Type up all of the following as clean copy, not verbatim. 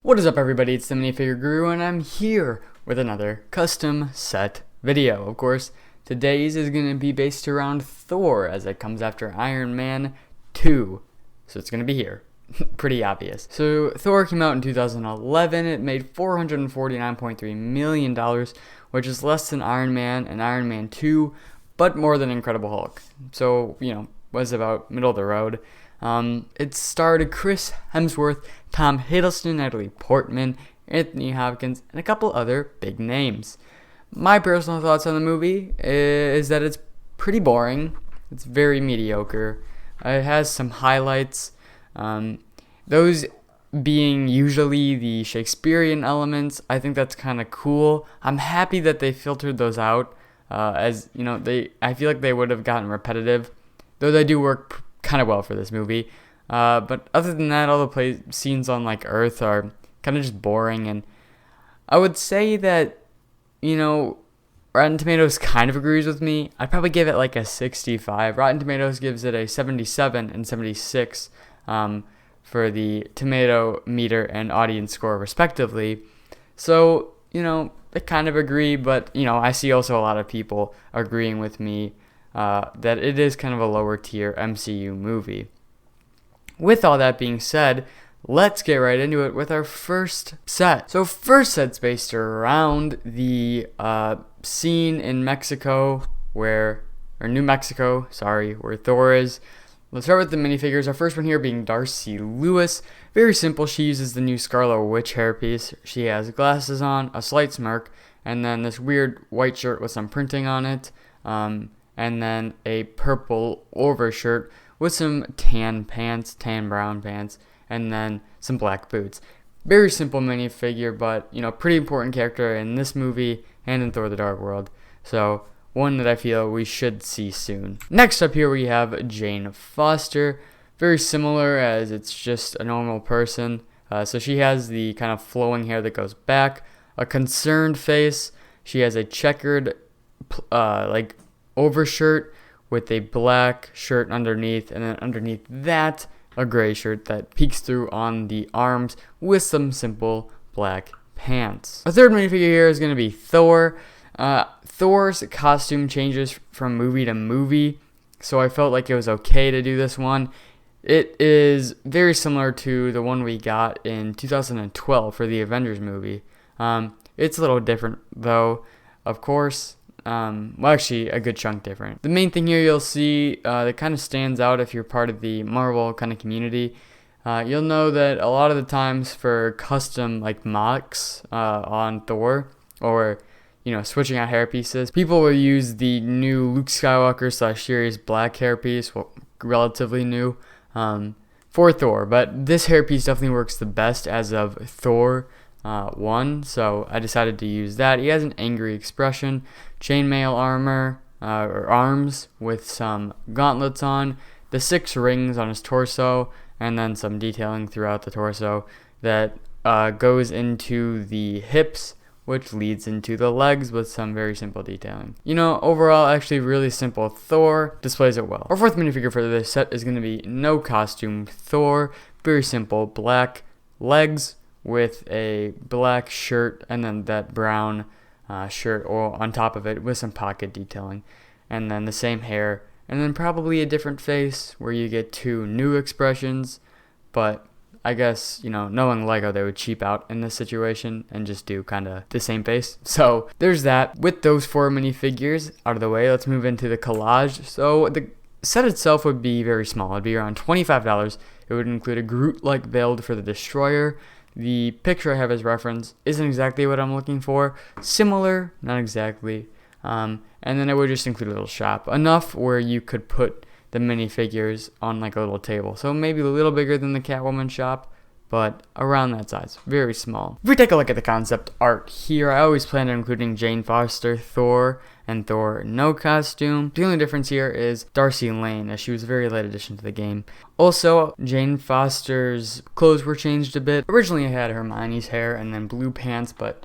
What is up, everybody? It's the Minifigure Guru, and I'm here with another custom set video. Of course, today's is going to be based around Thor, as it comes after Iron Man 2. So it's going to be here. Pretty obvious. So Thor came out in 2011. It made $449.3 million, which is less than Iron Man and Iron Man 2, but more than Incredible Hulk. So, was about middle of the road. It starred Chris Hemsworth, Tom Hiddleston, Natalie Portman, Anthony Hopkins, and a couple other big names. My personal thoughts on the movie is that it's pretty boring. It's very mediocre. It has some highlights, those being usually the Shakespearean elements. I think that's kind of cool. I'm happy that they filtered those out, I feel like they would have gotten repetitive, though they do work kind of well for this movie. But other than that, all the scenes on Earth are kind of just boring, and I would say that, Rotten Tomatoes kind of agrees with me. I'd probably give it a 65. Rotten Tomatoes gives it a 77 and 76 for the tomato meter and audience score respectively. So, I kind of agree, but, I see also a lot of people agreeing with me that it is kind of a lower tier MCU movie. With all that being said, let's get right into it with our first set. So first set's based around the scene in Mexico where Thor is. Let's start with the minifigures. Our first one here being Darcy Lewis. Very simple. She uses the new Scarlet Witch hairpiece. She has glasses on, a slight smirk, and then this weird white shirt with some printing on it. And then a purple overshirt with some tan brown pants, and then some black boots. Very simple minifigure, but, pretty important character in this movie and in Thor the Dark World. So, one that I feel we should see soon. Next up here we have Jane Foster. Very similar, as it's just a normal person. So she has the kind of flowing hair that goes back, a concerned face. She has a checkered, overshirt with a black shirt underneath, and then underneath that, a gray shirt that peeks through on the arms with some simple black pants. A third minifigure here is going to be Thor. Thor's costume changes from movie to movie, so I felt like it was okay to do this one. It is very similar to the one we got in 2012 for the Avengers movie. It's a little different, though, of course. Actually, a good chunk different. The main thing here you'll see that kind of stands out if you're part of the Marvel kind of community. You'll know that a lot of the times for custom mocks on Thor, or switching out hair pieces, people will use the new Luke Skywalker / Sirius black hairpiece, relatively new, for Thor. But this hairpiece definitely works the best as of Thor 1, so I decided to use that. He has an angry expression, chainmail armor, or arms with some gauntlets on, the 6 rings on his torso, and then some detailing throughout the torso that goes into the hips, which leads into the legs with some very simple detailing. Overall, actually really simple. Thor displays it well. Our fourth minifigure for this set is going to be no costume Thor. Very simple, black legs with a black shirt, and then that brown shirt on top of it with some pocket detailing, and then the same hair, and then probably a different face where you get 2 new expressions. But I guess, knowing Lego, they would cheap out in this situation and just do kind of the same face. So there's that. With those 4 minifigures out of the way, let's move into the collage. So the set itself would be very small. It'd be around $25. It would include a Groot-like build for the Destroyer. The picture I have as reference isn't exactly what I'm looking for. Similar, not exactly. And then it would just include a little shop. Enough where you could put the minifigures on a little table. So maybe a little bigger than the Catwoman shop, but around that size. Very small. If we take a look at the concept art here, I always plan on including Jane Foster, Thor, and Thor no costume. The only difference here is Darcy Lane, as she was a very late addition to the game. Also, Jane Foster's clothes were changed a bit. Originally I had Hermione's hair and then blue pants, but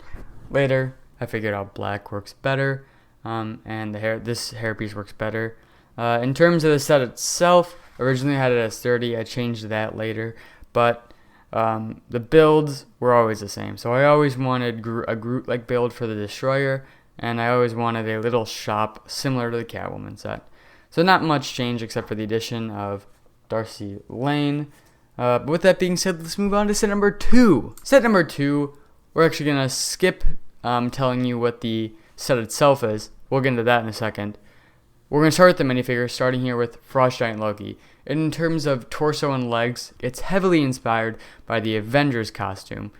later I figured out black works better, and this hairpiece works better. In terms of the set itself, originally I had it as 30. I changed that later, but The builds were always the same. So I always wanted a Groot-like build for the Destroyer, and I always wanted a little shop similar to the Catwoman set. So not much change except for the addition of Darcy Lane. But with that being said, let's move on to set number 2. Set number 2, we're actually going to skip telling you what the set itself is. We'll get into that in a second. We're going to start with the minifigure, starting here with Frost Giant Loki. In terms of torso and legs, it's heavily inspired by the Avengers costume.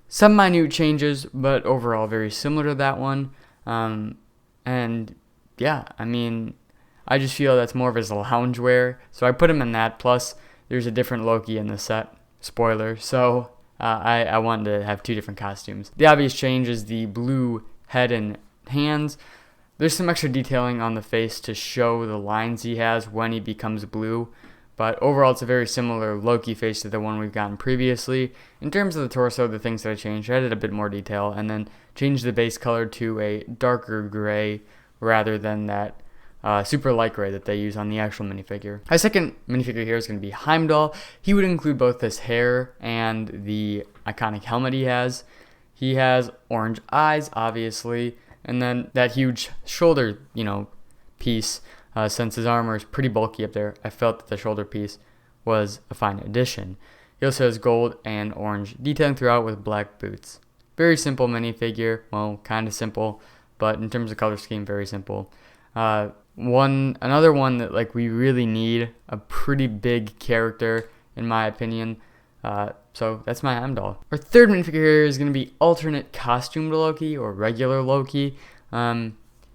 Some minute changes, but overall very similar to that one. And yeah, I mean, I just feel that's more of his loungewear, so I put him in that. Plus, there's a different Loki in the set. Spoiler. So I wanted to have 2 different costumes. The obvious change is the blue head and hands. There's some extra detailing on the face to show the lines he has when he becomes blue, but overall it's a very similar Loki face to the one we've gotten previously. In terms of the torso, the things that I changed, I added a bit more detail and then changed the base color to a darker gray rather than that super light gray that they use on the actual minifigure. My second minifigure here is going to be Heimdall. He would include both his hair and the iconic helmet he has. He has orange eyes, obviously, and then that huge shoulder, piece. Since his armor is pretty bulky up there, I felt that the shoulder piece was a fine addition. He also has gold and orange detailing throughout with black boots. Very simple minifigure. Well, kind of simple, but in terms of color scheme, very simple. Another one that we really need, a pretty big character in my opinion. So that's my Heimdall. Our third minifigure here is going to be alternate costume to Loki, or regular Loki.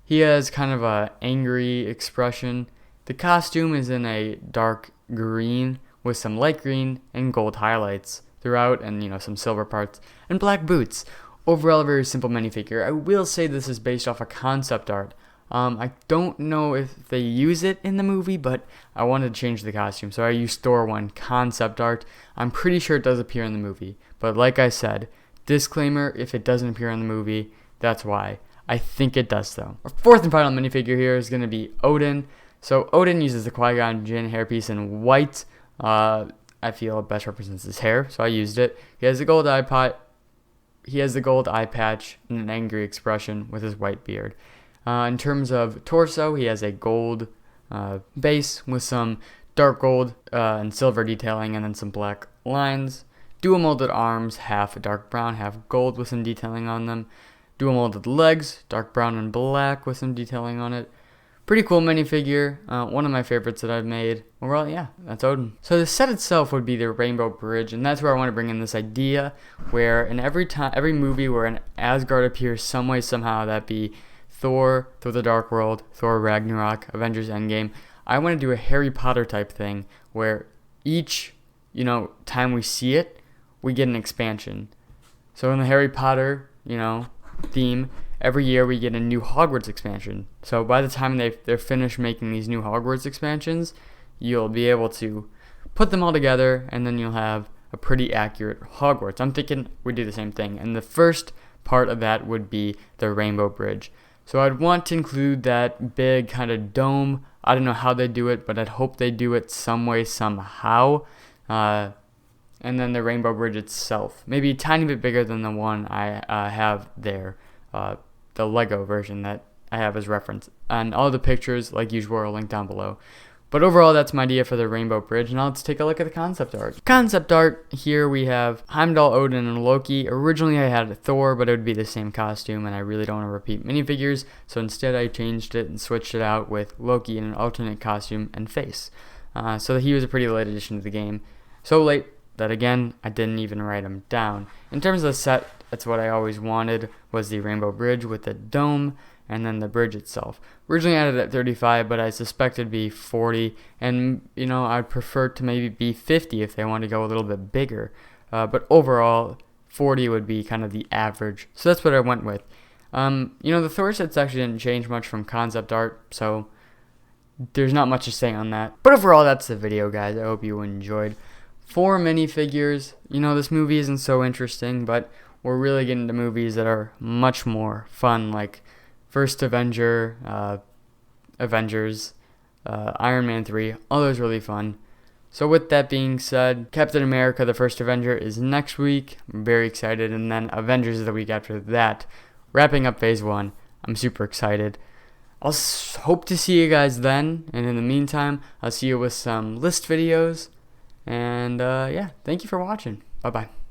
He has kind of a angry expression. The costume is in a dark green with some light green and gold highlights throughout, and some silver parts and black boots. Overall, a very simple minifigure. I will say this is based off a concept art. I don't know if they use it in the movie, but I wanted to change the costume, so I used Thor 1 concept art. I'm pretty sure it does appear in the movie, but like I said, disclaimer, if it doesn't appear in the movie, that's why. I think it does though. Our fourth and final minifigure here is going to be Odin. So Odin uses the Qui-Gon Jinn hairpiece in white. I feel it best represents his hair, so I used it. He has the gold eye patch and an angry expression with his white beard. In terms of torso, he has a gold base with some dark gold and silver detailing, and then some black lines. Dual molded arms, half dark brown, half gold with some detailing on them. Dual molded legs, dark brown and black with some detailing on it. Pretty cool minifigure, one of my favorites that I've made. Overall, yeah, that's Odin. So the set itself would be the Rainbow Bridge, and that's where I want to bring in this idea where in every movie where an Asgard appears some way, somehow, that be Thor the Dark World, Thor Ragnarok, Avengers Endgame, I want to do a Harry Potter type thing where each, time we see it, we get an expansion. So in the Harry Potter, theme, every year we get a new Hogwarts expansion. So by the time they're finished making these new Hogwarts expansions, you'll be able to put them all together, and then you'll have a pretty accurate Hogwarts. I'm thinking we do the same thing, and the first part of that would be the Rainbow Bridge. So I'd want to include that big kind of dome. I don't know how they do it, but I'd hope they do it some way, somehow. And then the Rainbow Bridge itself, maybe a tiny bit bigger than the one I have there, the Lego version that I have as reference. And all the pictures, like usual, are linked down below. But overall, that's my idea for the Rainbow Bridge. Now let's take a look at the concept art. Concept art, here we have Heimdall, Odin, and Loki. Originally I had Thor, but it would be the same costume, and I really don't want to repeat minifigures, so instead I changed it and switched it out with Loki in an alternate costume and face. So he was a pretty late addition to the game. So late that, again, I didn't even write him down. In terms of the set, that's what I always wanted, was the Rainbow Bridge with the dome, and then the bridge itself. Originally I had it at 35, but I suspect it'd be 40, and I'd prefer to maybe be 50 if they want to go a little bit bigger. But overall, 40 would be kind of the average. So that's what I went with. The Thor sets actually didn't change much from concept art, so there's not much to say on that. But overall, that's the video, guys. I hope you enjoyed. 4 minifigures. This movie isn't so interesting, but we're really getting to movies that are much more fun, like First Avengers, Iron Man 3, all those really fun. So with that being said, Captain America the First Avenger is next week. I'm very excited. And then Avengers is the week after that. Wrapping up phase 1. I'm super excited. I'll hope to see you guys then. And in the meantime, I'll see you with some list videos. And yeah, thank you for watching. Bye-bye.